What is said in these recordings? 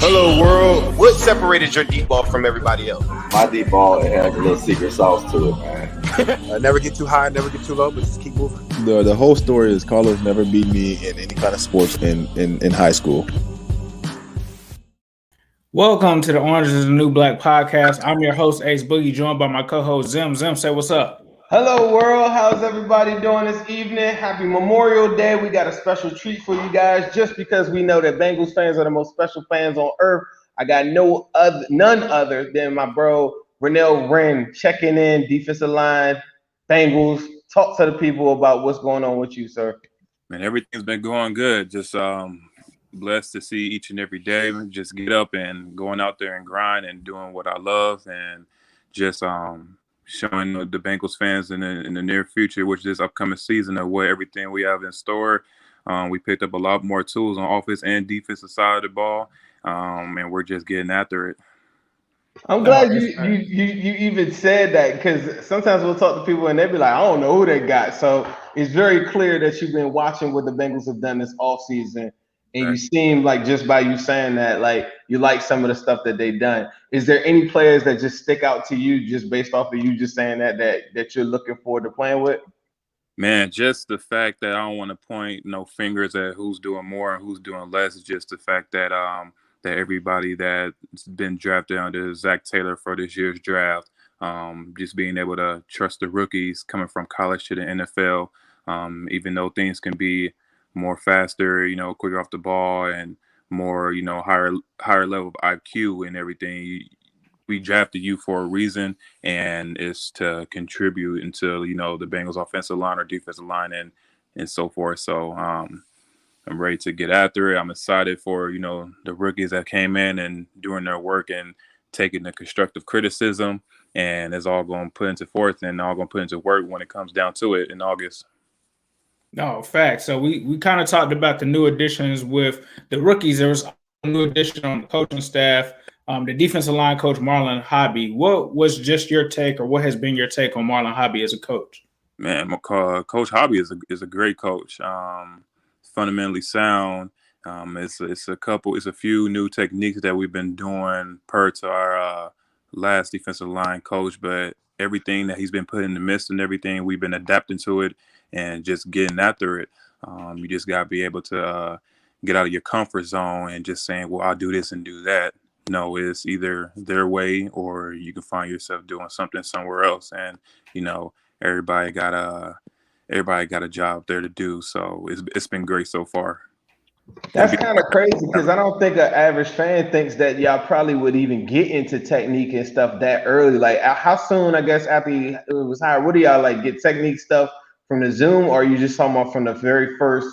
Hello, world. What separated your deep ball from everybody else? My deep ball, it has a little secret sauce to it, man. Never get too high, never get too low, but just keep moving. The whole story is Carlos never beat me in any kind of sports in high school. Welcome to the Orange is the New Black podcast. I'm your host, Ace Boogie, joined by my co-host, Zim. Zim, say what's up. Hello, world. How's everybody doing this evening? Happy Memorial Day. We got a special treat for you guys just because we know that Bengals fans are the most special fans on earth. I got none other than my bro, Renell Wren, checking in, defensive line, Bengals. Talk to the people about what's going on with you, sir. Man, everything's been going good. Just blessed to see each and every day. Just get up and going out there and grind and doing what I love, and just showing the Bengals fans in the near future, which is this upcoming season, of what everything we have in store. We picked up a lot more tools on offense and defensive side of the ball, and we're just getting after it. I'm glad you even said that, because sometimes we'll talk to people and they'll be like, I don't know who they got. So it's very clear that you've been watching what the Bengals have done this offseason. And you seem like, just by you saying that, like, you like some of the stuff that they've done. Is there any players that just stick out to you just based off of you just saying that you're looking forward to playing with? Man, just the fact that I don't want to point no fingers at who's doing more and who's doing less. Is just the fact that that everybody that's been drafted under Zach Taylor for this year's draft, just being able to trust the rookies coming from college to the NFL, even though things can be more faster, quicker off the ball, and more, higher level of IQ and everything. We drafted you for a reason, and it's to contribute into, the Bengals offensive line or defensive line and so forth. So I'm ready to get after it. I'm excited for, the rookies that came in and doing their work and taking the constructive criticism, and it's all going to put into forth and all going to put into work when it comes down to it in August. No, facts. So we kind of talked about the new additions with the rookies. There was a new addition on the coaching staff. The defensive line coach, Marlon Hobby. What was just your take, or what has been your take on Marlon Hobby as a coach? Man, Coach Hobby is a great coach. Fundamentally sound. It's a few new techniques that we've been doing per to our last defensive line coach, but everything that he's been put in the midst and everything, we've been adapting to it and just getting after it. You just got to be able to get out of your comfort zone and just saying, well, I'll do this and do that. No, it's either their way or you can find yourself doing something somewhere else. And, everybody got a job there to do. So it's been great so far. That's kind of crazy, because I don't think an average fan thinks that y'all probably would even get into technique and stuff that early. Like, how soon, I guess, after it was hired, what do y'all like, get technique stuff from the Zoom, or are you just talking about from the very first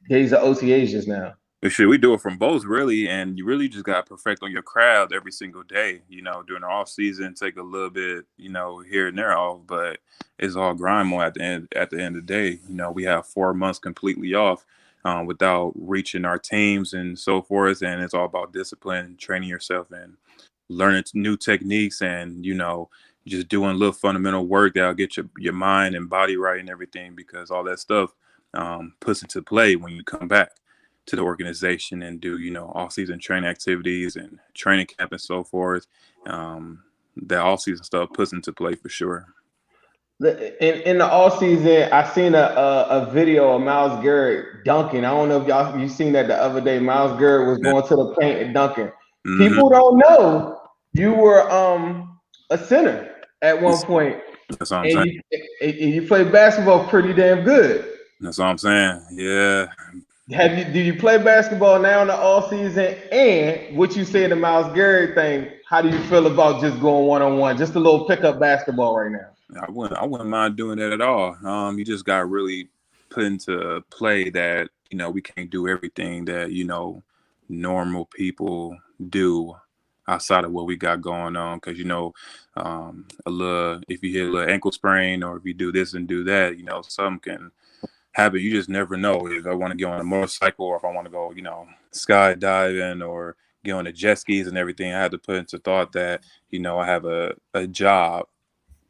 days of OTAs just now? We do it from both, really, and you really just got to perfect on your craft every single day. During the off season, take a little bit, here and there off, but it's all grind mode at the end. At the end of the day, we have 4 months completely off without reaching our teams and so forth, and it's all about discipline, training yourself, and learning new techniques, and just doing a little fundamental work that'll get your mind and body right and everything, because all that stuff puts into play when you come back to the organization and do, off-season training activities and training camp and so forth. That off-season stuff puts into play for sure. In the off-season, I seen a video of Myles Garrett dunking. I don't know if you seen that the other day. Myles Garrett was going to the paint and dunking. Mm-hmm. People don't know you were a center at one point. That's what I'm saying. You played basketball pretty damn good. That's what I'm saying. Yeah. Do you play basketball now in the off season? And what you say in the Myles Garrett thing, how do you feel about just going one-on-one, just a little pickup basketball right now? I wouldn't mind doing that at all. You just got to really put into play that, we can't do everything that, normal people do outside of what we got going on. Because, if you hit a little ankle sprain, or if you do this and do that, something can happen. You just never know if I want to get on a motorcycle, or if I want to go, skydiving, or get on the jet skis and everything. I had to put into thought that, I have a job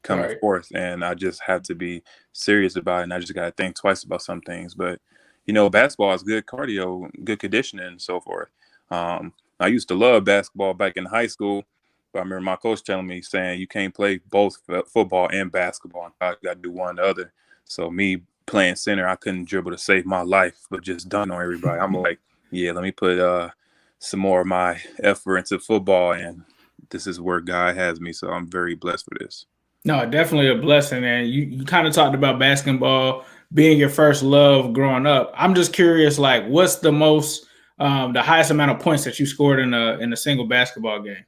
coming forth, and I just have to be serious about it. And I just got to think twice about some things. But, basketball is good cardio, good conditioning, and so forth. I used to love basketball back in high school, but I remember my coach telling me, saying you can't play both football and basketball. You got to do one or the other. So me playing center, I couldn't dribble to save my life, but just dunk on everybody. I'm like, yeah, let me put some more of my effort into football, and this is where God has me. So I'm very blessed for this. No, definitely a blessing. And you kind of talked about basketball being your first love growing up. I'm just curious, like, what's the highest amount of points that you scored in a single basketball game?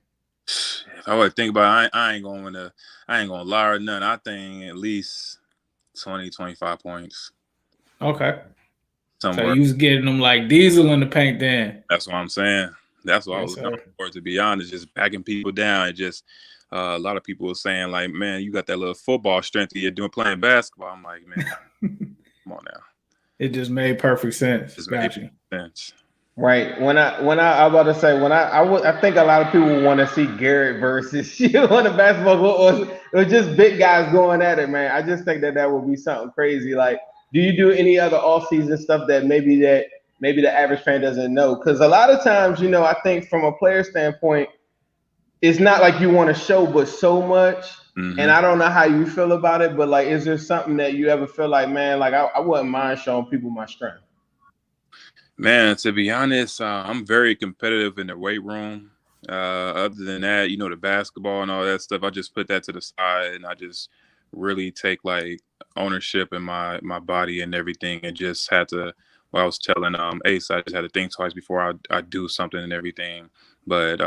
If I would think about it, I ain't gonna lie or none. I think at least 20, 25 points. Okay. Somewhere. So you was getting them like diesel in the paint then. That's what I'm saying. That's what I was sir. looking for, to be honest, just backing people down. And just a lot of people were saying, like, man, you got that little football strength that you're playing basketball. I'm like, man, come on now. It just made perfect sense. Made sense. Right. I about to say, I think a lot of people want to see Garrett versus you on the basketball court, or it was just big guys going at it, man. I just think that would be something crazy. Like, do you do any other off-season stuff that maybe the average fan doesn't know? Because a lot of times, I think from a player standpoint, it's not like you want to show, but so much. Mm-hmm. And I don't know how you feel about it, but like, is there something that you ever feel like, man, like I wouldn't mind showing people my strength? Man, to be honest, I'm very competitive in the weight room. Other than that, the basketball and all that stuff, I just put that to the side, and I just really take like ownership in my body and everything, and just had to. Well, I was telling Ace, I just had to think twice before I do something and everything. But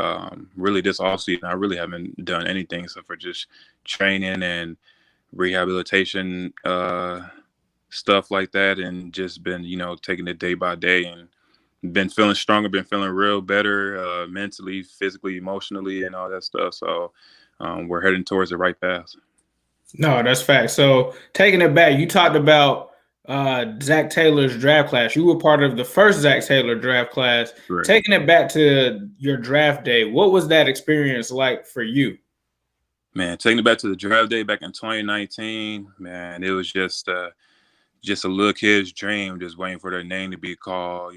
really, this offseason, I really haven't done anything except for just training and rehabilitation. Stuff like that, and just been taking it day by day, and been feeling stronger, been feeling real better, mentally, physically, emotionally, and all that stuff. So we're heading towards the right path. No, that's fact. So taking it back, you talked about Zach Taylor's draft class. You were part of the first Zach Taylor draft class. Right. Taking it back to your draft day, what was that experience like for you? Man, taking it back to the draft day back in 2019, man, it was just a little kid's dream, just waiting for their name to be called,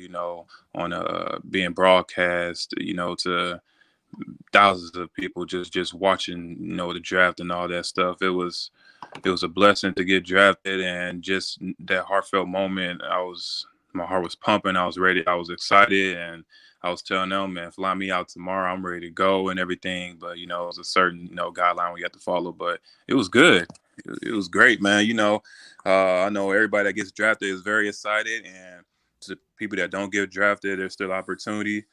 on being broadcast, to thousands of people just watching, the draft and all that stuff. It was a blessing to get drafted, and just that heartfelt moment. My heart was pumping. I was ready. I was excited, and I was telling them, man, fly me out tomorrow. I'm ready to go and everything. But, it was a certain, guideline we have to follow. But it was good. It was great, man. I know everybody that gets drafted is very excited, and to people that don't get drafted, there's still opportunity.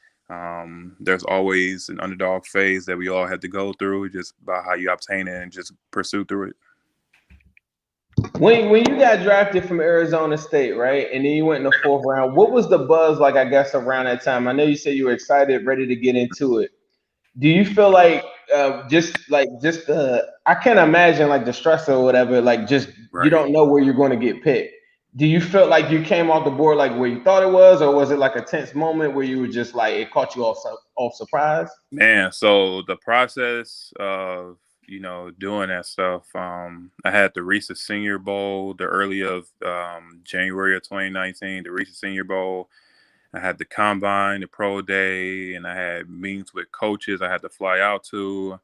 There's always an underdog phase that we all had to go through, just about how you obtain it and just pursue through it. When you got drafted from Arizona State, right, and then you went in the 4th round, what was the buzz like, I guess, around that time? I know you said you were excited, ready to get into it. Do you feel like I can't imagine like the stress or whatever, like just right. You don't know where you're going to get picked. Do you feel like you came off the board like where you thought it was, or was it like a tense moment where you were just like it caught you off surprise? Man, so the process of doing that stuff, I had the Reese's Senior Bowl, the early of January of 2019, the Reese's Senior Bowl. I had the combine, the pro day, and I had meetings with coaches I had to fly out to.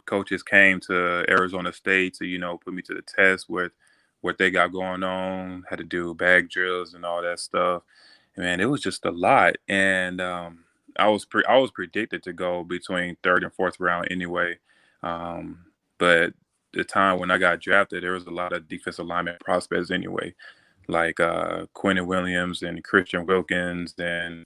Coaches came to Arizona State to, put me to the test with what they got going on, had to do bag drills and all that stuff. And man, it was just a lot. And I was predicted to go between 3rd and 4th round anyway. But the time when I got drafted, there was a lot of defensive lineman prospects anyway, like Quentin Williams and Christian Wilkins and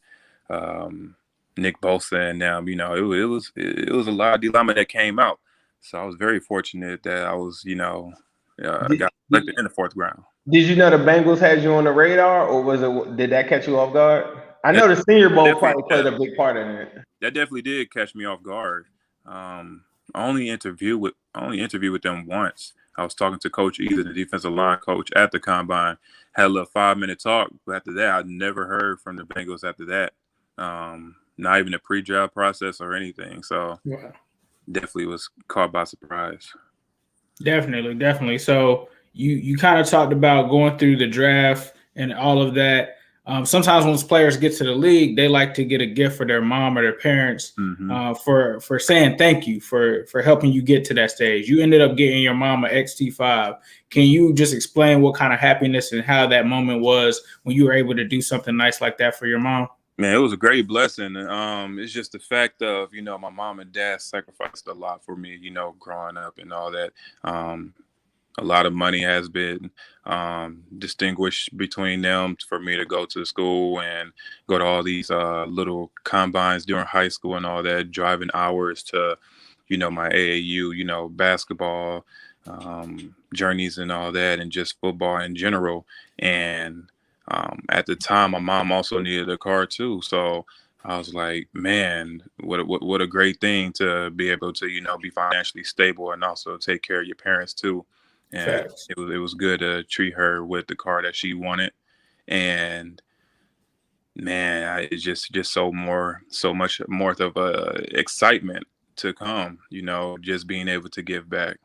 Nick Bosa and them. It was a lot of D-linemen that came out. So I was very fortunate that I was, got selected in the 4th round. Did you know the Bengals had you on the radar, or did that catch you off guard? I know the Senior Bowl probably played a big part in it. That definitely did catch me off guard. I only interviewed with them once. I was talking to Coach Ethan, the defensive line coach, at the combine. Had a little 5-minute talk, but after that, I never heard from the Bengals after that. Not even a pre-draft process or anything. So definitely was caught by surprise. Definitely. So you kind of talked about going through the draft and all of that. sometimes when players get to the league, they like to get a gift for their mom or their parents for saying thank you for helping you get to that stage. You ended up getting your mom an XT5. Can you just explain what kind of happiness and how that moment was when you were able to do something nice like that for your mom? Man, it was a great blessing. It's just the fact of, my mom and dad sacrificed a lot for me, growing up and all that. A lot of money has been distinguished between them for me to go to school and go to all these little combines during high school and all that, driving hours to, my AAU, basketball journeys and all that, and just football in general. And at the time, my mom also needed a car too. So I was like, man, what a great thing to be able to, be financially stable and also take care of your parents too. And it was good to treat her with the car that she wanted. And man, it's just so much more of excitement to come, just being able to give back.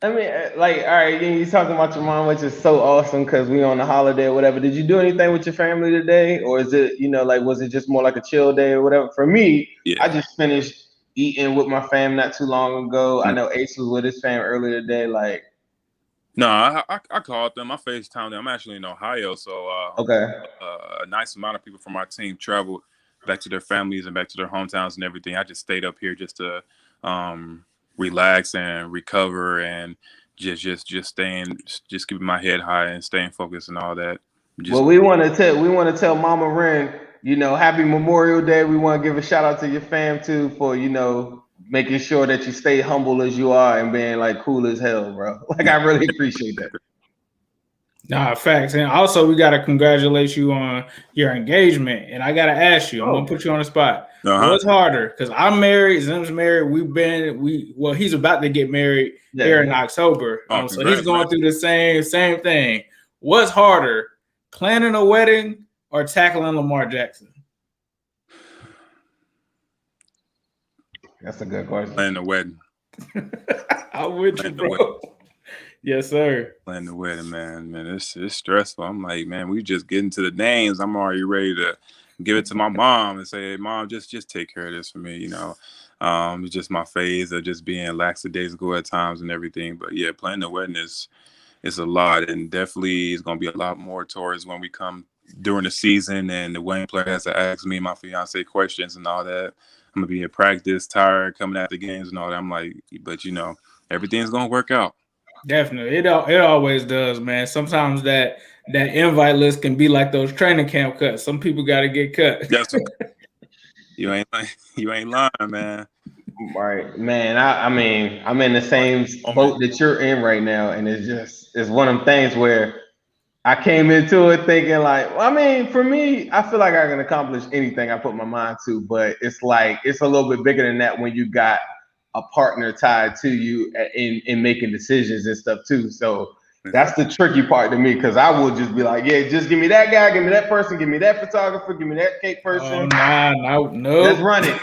I mean, like, all right, you talking about your mom, which is so awesome because we on a holiday or whatever. Did you do anything with your family today? Or is it, was it just more like a chill day or whatever? For me, I just finished eating with my fam not too long ago. I know Ace was with his fam earlier today. Like, no, I called them. I FaceTimed them. I'm actually in Ohio, so a nice amount of people from our team traveled back to their families and back to their hometowns and everything. I just stayed up here just to relax and recover and just keeping my head high and staying focused and all that. We want to tell Mama Wren, happy Memorial Day. We want to give a shout out to your fam too for making sure that you stay humble as you are and being like cool as hell, bro. Like, I really appreciate that. Nah, facts. And also, we got to congratulate you on your engagement. And I got to ask you, I'm going to put you on the spot. What's harder? Because I'm married, Zim's married. He's about to get married here in October. So he's going through the same thing. What's harder, planning a wedding or tackling Lamar Jackson? That's a good question. Planning the wedding. I'm with you, bro. Yes, sir. Planning the wedding, man. It's stressful. I'm like, man, we just getting to the names. I'm already ready to give it to my mom and say, hey, Mom, just take care of this for me, It's just my phase of just being lackadaisical at times and everything. But yeah, planning the wedding is a lot, and definitely it's gonna be a lot more towards when we come during the season and the wedding player has to ask me, my fiance, questions and all that. I'm gonna be in practice, tired, coming out the games and all that. I'm like, but everything's gonna work out. Definitely, it always does, man. Sometimes that invite list can be like those training camp cuts. Some people got to get cut. Yes, you ain't lying, man. Right, man. I mean, I'm in the same boat that you're in right now, and it's one of them things where I came into it thinking like, for me, I feel like I can accomplish anything I put my mind to, but it's like it's a little bit bigger than that when you got a partner tied to you in making decisions and stuff too. So that's the tricky part to me, because I will just be like, yeah, just give me that guy, give me that person, give me that photographer, give me that cake person. No. Let's run it.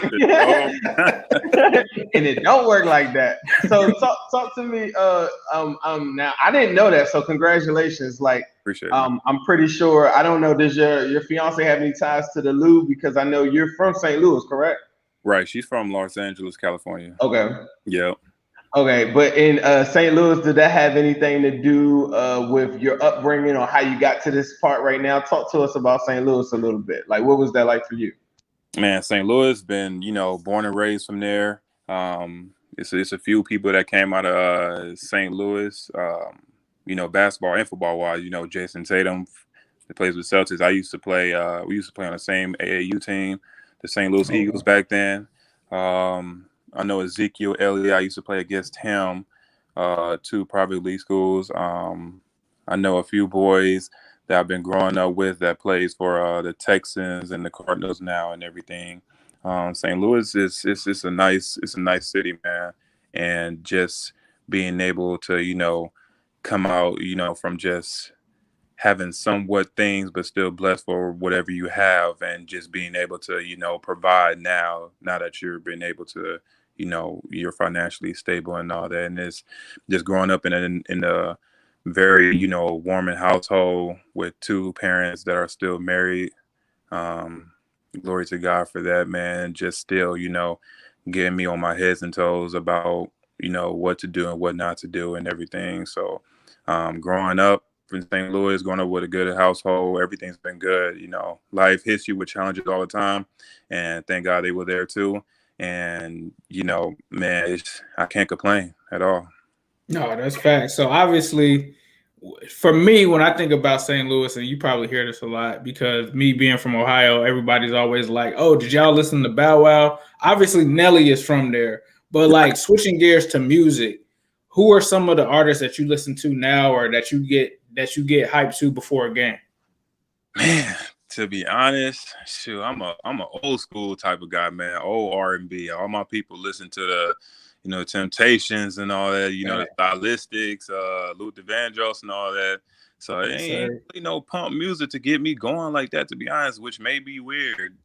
And it don't work like that. So talk to me. Now I didn't know that. So congratulations. Like, appreciate it. I'm pretty sure. I don't know. Does your fiance have any ties to the Lou? Because I know you're from St. Louis, correct? Right. She's from Los Angeles, California. Okay. Yeah. Okay, but in St. Louis, did that have anything to do with your upbringing or how you got to this part right now? Talk to us about St. Louis a little bit. Like, what was that like for you? Man, St. Louis, been, born and raised from there. It's a few people that came out of St. Louis, basketball and football wise. Jason Tatum, that plays with Celtics. We used to play on the same AAU team, the St. Louis Eagles back then. I know Ezekiel Elliott. I used to play against him, 2 private league schools. I know a few boys that I've been growing up with that plays for the Texans and the Cardinals now and everything. St. Louis it's a nice city, man, and just being able to come out from just having somewhat things but still blessed for whatever you have, and just being able to provide now that you're being able to you're financially stable and all that. And it's just growing up in the very, warming household with two parents that are still married. Glory to God for that, man. Just still, getting me on my heads and toes about, what to do and what not to do and everything. So growing up in St. Louis, growing up with a good household, everything's been good. Life hits you with challenges all the time. And thank God they were there too. And, man, I can't complain at all. No, that's fact. So obviously, for me, when I think about St. Louis, and you probably hear this a lot because me being from Ohio, everybody's always like, "Oh, did y'all listen to Bow Wow?" Obviously, Nelly is from there, but like switching gears to music, who are some of the artists that you listen to now, or that you get hyped to before a game? Man, to be honest, shoot, I'm a old school type of guy, man. Old R&B. All my people listen to the Temptations and all that, the Stylistics, Luther Vandross and all that. So it ain't really no pump music to get me going like that, to be honest, which may be weird,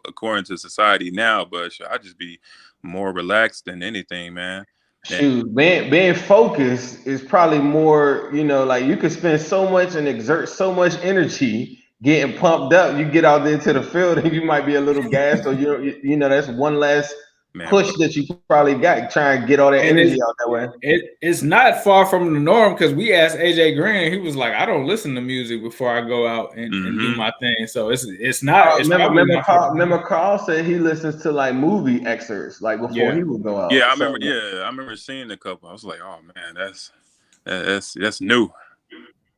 according to society now, but I just be more relaxed than anything, man. Shoot, being focused is probably more, like you could spend so much and exert so much energy getting pumped up. You get out there into the field and you might be a little gassed, or that's one less push that you probably got, trying to get all that energy out that way. It's not far from the norm, because we asked AJ Green, he was like, "I don't listen to music before I go out and do my thing." So it's not. Remember Carl said he listens to like movie excerpts like before he would go out. Yeah, I remember. Yeah, I remember seeing a couple. I was like, "Oh man, that's new."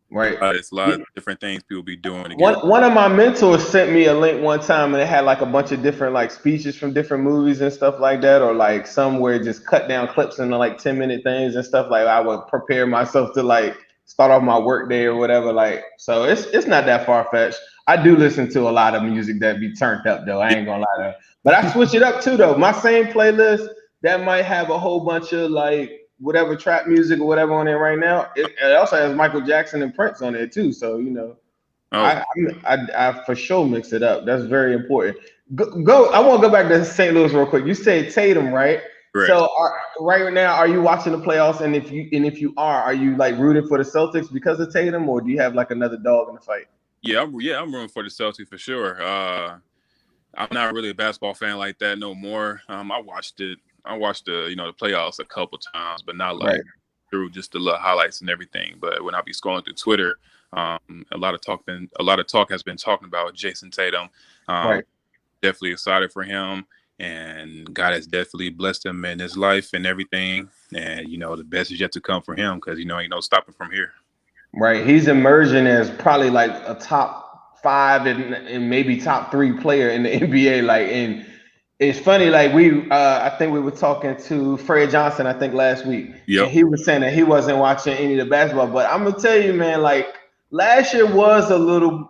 Right. It's a lot of different things people be doing. One of my mentors sent me a link one time, and it had like a bunch of different like speeches from different movies and stuff like that, or like somewhere just cut down clips into like 10-minute things and stuff. Like I would prepare myself to like start off my work day or whatever. Like, so it's not that far fetched. I do listen to a lot of music that be turned up though. I ain't gonna lie to you. But I switch it up too though. My same playlist that might have a whole bunch of like whatever trap music or whatever on there right now. It also has Michael Jackson and Prince on there too. So I for sure mix it up. That's very important. Go. I want to go back to St. Louis real quick. You said Tatum, right? Correct. So right now, are you watching the playoffs? And if you are you like rooting for the Celtics because of Tatum, or do you have like another dog in the fight? Yeah, I'm rooting for the Celtics for sure. I'm not really a basketball fan like that no more. I watched the the playoffs a couple times, but not like through just the little highlights and everything. But when I be scrolling through Twitter, a lot of talk has been talking about Jason Tatum. Definitely excited for him, and God has definitely blessed him in his life and everything. And the best is yet to come for him, because ain't no stopping from here. Right, he's emerging as probably like a top 5 and maybe top 3 player in the NBA. Like, and it's funny, like I think we were talking to Fred Johnson, I think last week. Yep. And he was saying that he wasn't watching any of the basketball. But I'm gonna tell you, man, like last year was a little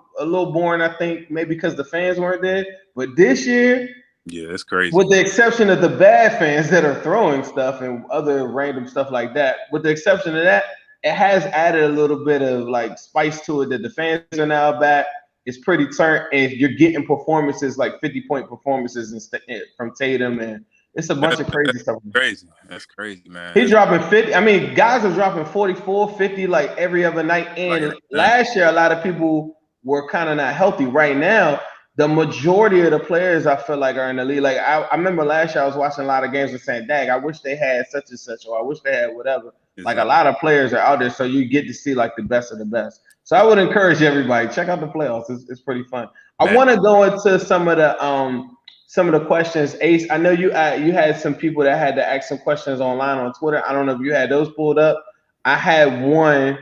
boring, I think, maybe because the fans weren't there. But this year, yeah, it's crazy. With the exception of the bad fans that are throwing stuff and other random stuff like that, with the exception of that, it has added a little bit of like spice to it that the fans are now back. It's pretty turned, and you're getting performances like 50-point performances from Tatum, and it's a bunch of crazy stuff. That's crazy, man. He's dropping 50. I mean, guys are dropping 44, 50 like every other night. And last year, a lot of people were kind of not healthy. Right now, the majority of the players I feel like are in the league. Like I remember last year, I was watching a lot of games and saying, "Dang, I wish they had such and such, or I wish they had whatever." Like a lot of players are out there, so you get to see like the best of the best. So I would encourage everybody, check out the playoffs. It's pretty fun. I want to go into some of the questions. Ace, I know you had some people that had to ask some questions online on Twitter. I don't know if you had those pulled up. I had one.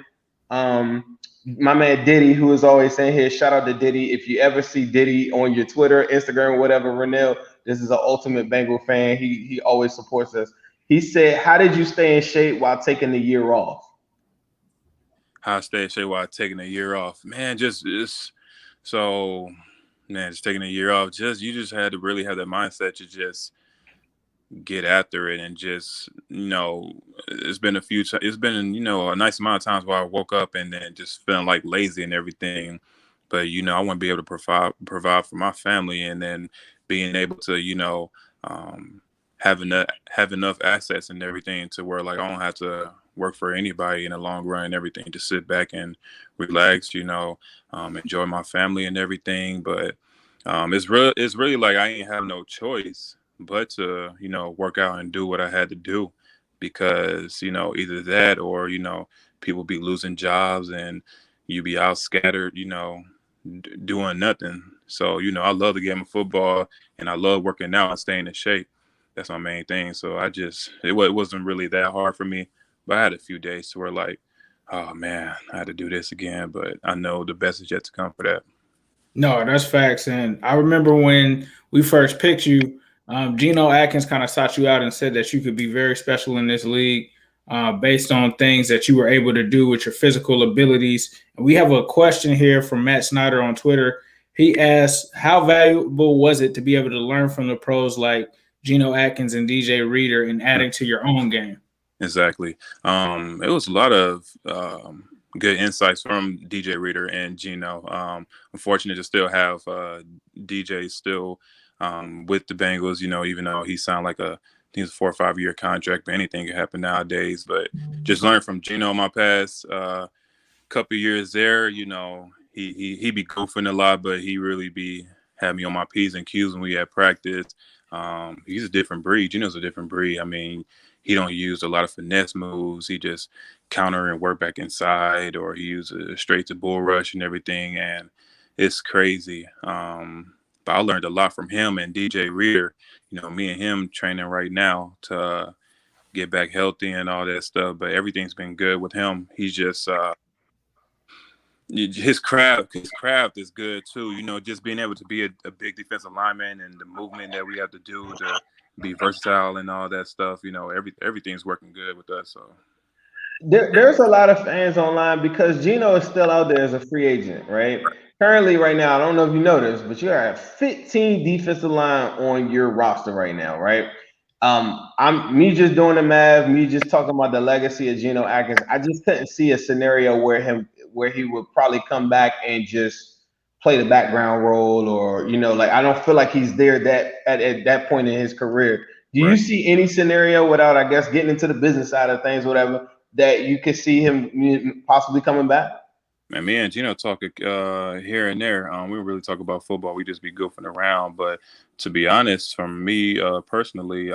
My man Diddy, who is always saying here, shout out to Diddy. If you ever see Diddy on your Twitter, Instagram, whatever, Rannell, this is an ultimate Bengal fan. He always supports us. He said, "How did you stay in shape while taking the year off?" How I stay in shape while taking a year off, man. Just taking a year off. You just had to really have that mindset to just get after it, and just it's been a nice amount of times where I woke up and then just feeling like lazy and everything, but I want to be able to provide for my family, and then being able to have enough assets and everything to where like I don't have to work for anybody in the long run and everything, to sit back and relax, enjoy my family and everything. But it's really like I ain't have no choice but to, work out and do what I had to do, because, either that or, people be losing jobs and you be out scattered, doing nothing. So, I love the game of football and I love working out and staying in shape. That's my main thing. So it wasn't really that hard for me, but I had a few days to where like, oh man, I had to do this again, but I know the best is yet to come for that. No, that's facts. And I remember when we first picked you, Gino Atkins kind of sought you out and said that you could be very special in this league based on things that you were able to do with your physical abilities. And we have a question here from Matt Snyder on Twitter. He asked, how valuable was it to be able to learn from the pros like Gino Atkins and DJ Reader and adding to your own game? Exactly. It was a lot of good insights from DJ Reader and Gino. I'm fortunate to still have DJ still with the Bengals, even though he signed like I think it's a 4 or 5 year contract, but anything can happen nowadays. But just learn from Gino in my past couple years there, he be goofing a lot, but he really had me on my P's and Q's when we had practice. He's a different breed. Gino's a different breed. I mean, he don't use a lot of finesse moves. He just counter and work back inside, or he uses a straight to bull rush and everything. And it's crazy. But I learned a lot from him and DJ Reader. Me and him training right now to get back healthy and all that stuff. But everything's been good with him. He's just his craft is good too. Just being able to be a big defensive lineman and the movement that we have to do to be versatile and all that stuff. Everything's working good with us. So there's a lot of fans online because Gino is still out there as a free agent, right? Currently, right now, I don't know if you know this, but you are at 15 defensive line on your roster right now, right? I'm just doing the math, me just talking about the legacy of Gino Atkins. I just couldn't see a scenario where he would probably come back and just play the background role, or I don't feel like he's there at that point in his career. Do you see any scenario, without I guess getting into the business side of things, whatever, that you could see him possibly coming back? Man, me and Gino talk here and there. We don't really talk about football. We just be goofing around. But to be honest, from me personally,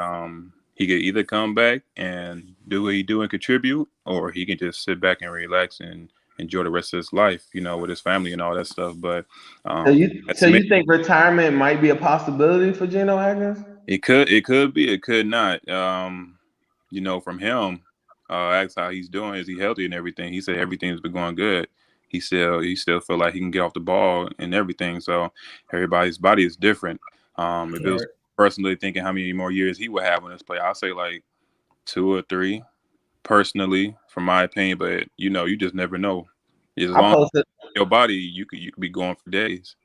he could either come back and do what he do and contribute, or he can just sit back and relax and enjoy the rest of his life, with his family and all that stuff. But so you think retirement might be a possibility for Gino Atkins? It could be, it could not. From him, asked how he's doing, is he healthy and everything. He said everything's been going good. He still feel like he can get off the ball and everything. So everybody's body is different. If it was personally thinking how many more years he would have on this play, I'll say like 2 or 3, personally, from my opinion. But you just never know. As long as your body, you could be going for days.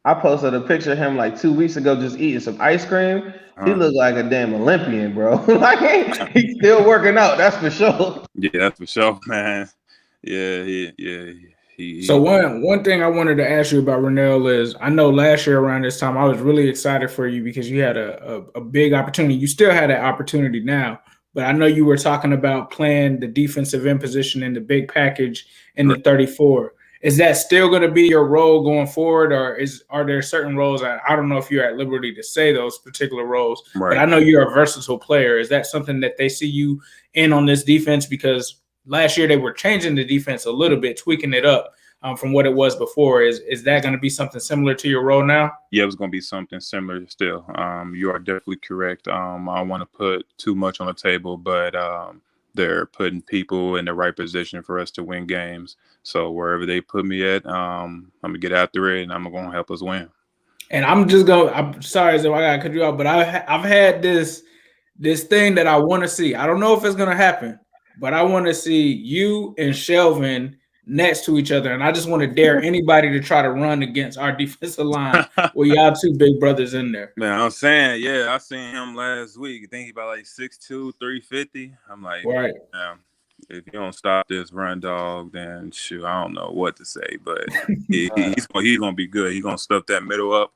I posted a picture of him like 2 weeks ago, just eating some ice cream. He looked like a damn Olympian, bro. Like he's still working out. That's for sure. Yeah, that's for sure, man. Yeah. So one thing I wanted to ask you about Rannell is, I know last year around this time I was really excited for you because you had a big opportunity. You still had that opportunity now, but I know you were talking about playing the defensive end position in the big package in the 34. Is that still going to be your role going forward, or are there certain roles? I don't know if you're at liberty to say those particular roles, right, but I know you're a versatile player. Is that something that they see you in on this defense? Because last year they were changing the defense a little bit, tweaking it up from what it was before. Is that going to be something similar to your role now? Yeah, it's going to be something similar still. You are definitely correct. I don't want to put too much on the table, but they're putting people in the right position for us to win games. So wherever they put me at, I'm going to get after it, and I'm going to help us win. And I'm sorry, so I got to cut you off, but I've had this thing that I want to see. I don't know if it's going to happen, but I want to see you and Shelvin next to each other, and I just want to dare anybody to try to run against our defensive line with y'all two big brothers in there. Man, I'm saying, yeah, I seen him last week. I think he about like 6'2", 350. I'm like, right. If you don't stop this run, dog, then shoot, I don't know what to say. But he's gonna be good. He's gonna stuff that middle up.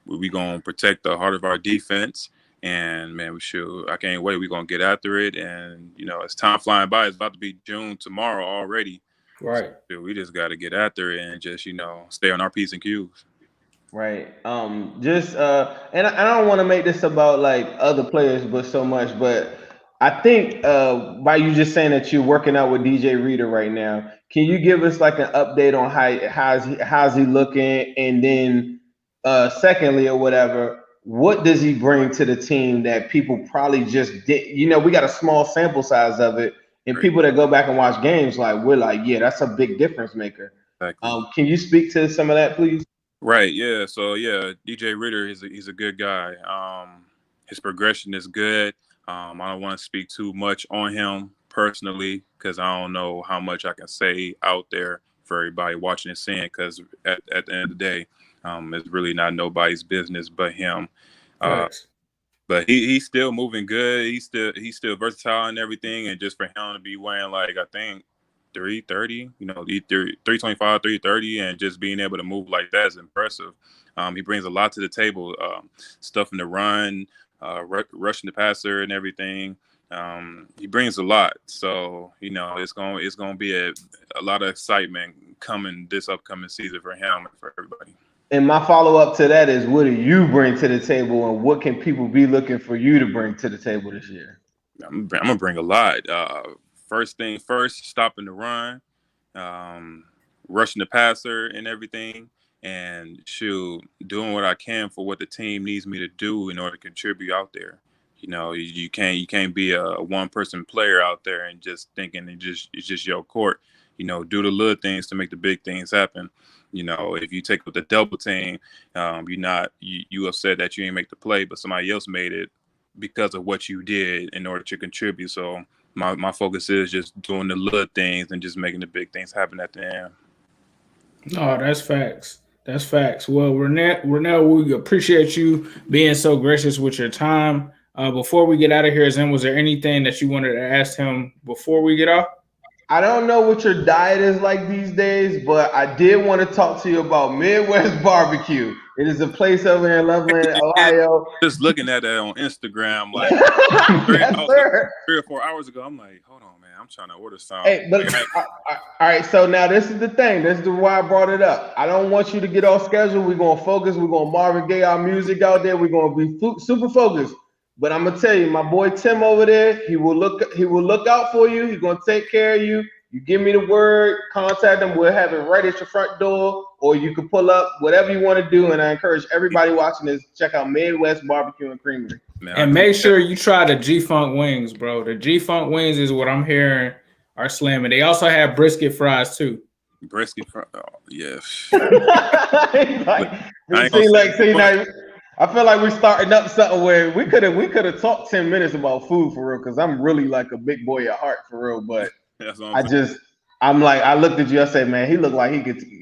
We're gonna protect the heart of our defense, And man, I can't wait. We're gonna get after it, and it's time flying by. It's about to be June tomorrow already. Right. So we just got to get after it and just stay on our P's and Q's. Right. And I don't want to make this about like other players, but so much. But I think by you just saying that you're working out with DJ Reader right now, can you give us like an update on how's he looking, and then secondly or whatever, what does he bring to the team that people probably just did? We got a small sample size of it, and people that go back and watch games we're like, yeah, that's a big difference maker. Exactly. Can you speak to some of that, please? Right. Yeah. So yeah, DJ Ritter he's a good guy. His progression is good. I don't want to speak too much on him personally because I don't know how much I can say out there for everybody watching and seeing. Because at the end of the day, it's really not nobody's business but him. But he's still moving good. He's still versatile and everything. And just for him to be wearing I think 330, 325, 330, and just being able to move like that is impressive. He brings a lot to the table, stuffing the run, rushing the passer and everything. He brings a lot. So, it's going to be a lot of excitement coming this upcoming season for him and for everybody. And my follow-up to that is, what do you bring to the table, and what can people be looking for you to bring to the table this year? I'm going to bring a lot. First thing first, stopping the run, rushing the passer and everything, and doing what I can for what the team needs me to do in order to contribute out there. You can't be a one-person player out there and just thinking it's just your court. Do the little things to make the big things happen. If you take with the double team, you upset that you didn't make the play, but somebody else made it because of what you did in order to contribute. So my focus is just doing the little things and just making the big things happen at the end. No, that's facts. That's facts. Well, Rannell, we appreciate you being so gracious with your time. Before we get out of here, was there anything that you wanted to ask him before we get off? I don't know what your diet is like these days, but I did want to talk to you about Midwest Barbecue. It is a place over here in Loveland, Ohio. Just looking at that on Instagram, yes, sir. 3 or 4 hours ago, I'm like, hold on, man, I'm trying to order something. Hey, but all right, so now this is the thing. This is why I brought it up. I don't want you to get off schedule. We're gonna focus. We're gonna Marvin Gaye our music out there. We're gonna be super focused. But I'm gonna tell you, my boy Tim over there, he will look out for you. He's gonna take care of you. You give me the word, contact him. We'll have it right at your front door, or you can pull up, whatever you want to do. And I encourage everybody watching this, check out Midwest Barbecue and Creamery. And make sure you try the G-Funk wings, bro. The G-Funk wings is what I'm hearing are slamming. They also have brisket fries too. Brisket fries, oh, yes. I feel like we're starting up something where we could have talked 10 minutes about food for real, because I'm really like a big boy at heart for real. But I looked at you, I said, man, he looked like he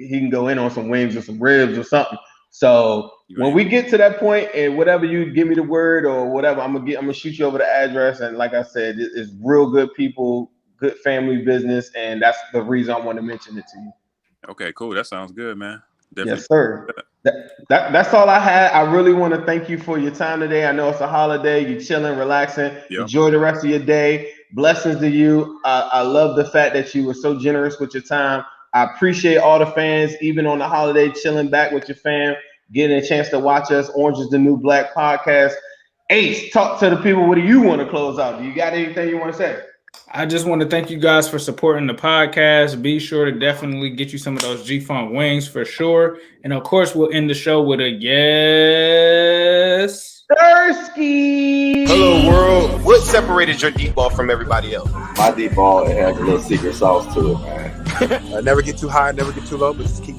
can go in on some wings or some ribs or something. So when we get to that point, and whatever you give me the word or whatever, I'm gonna shoot you over the address. And like I said, it's real good people, good family business, and that's the reason I want to mention it to you. Okay, cool. That sounds good, man. Definitely. Yes, sir. That's all I had. I really want to thank you for your time today. I know it's a holiday. You're chilling, relaxing. Yep. Enjoy the rest of your day. Blessings to you. I love the fact that you were so generous with your time. I appreciate all the fans, even on the holiday, chilling back with your fam, getting a chance to watch us. Orange is the New Black podcast. Ace, talk to the people. What do you want to close out? Do you got anything you want to say? I just want to thank you guys for supporting the podcast. Be sure to definitely get you some of those G-Funk wings for sure. And of course, we'll end the show with a yes. Thirsty. Hello, world. What separated your deep ball from everybody else? My deep ball, it has a little secret sauce to it, man. Never get too high, never get too low, but just keep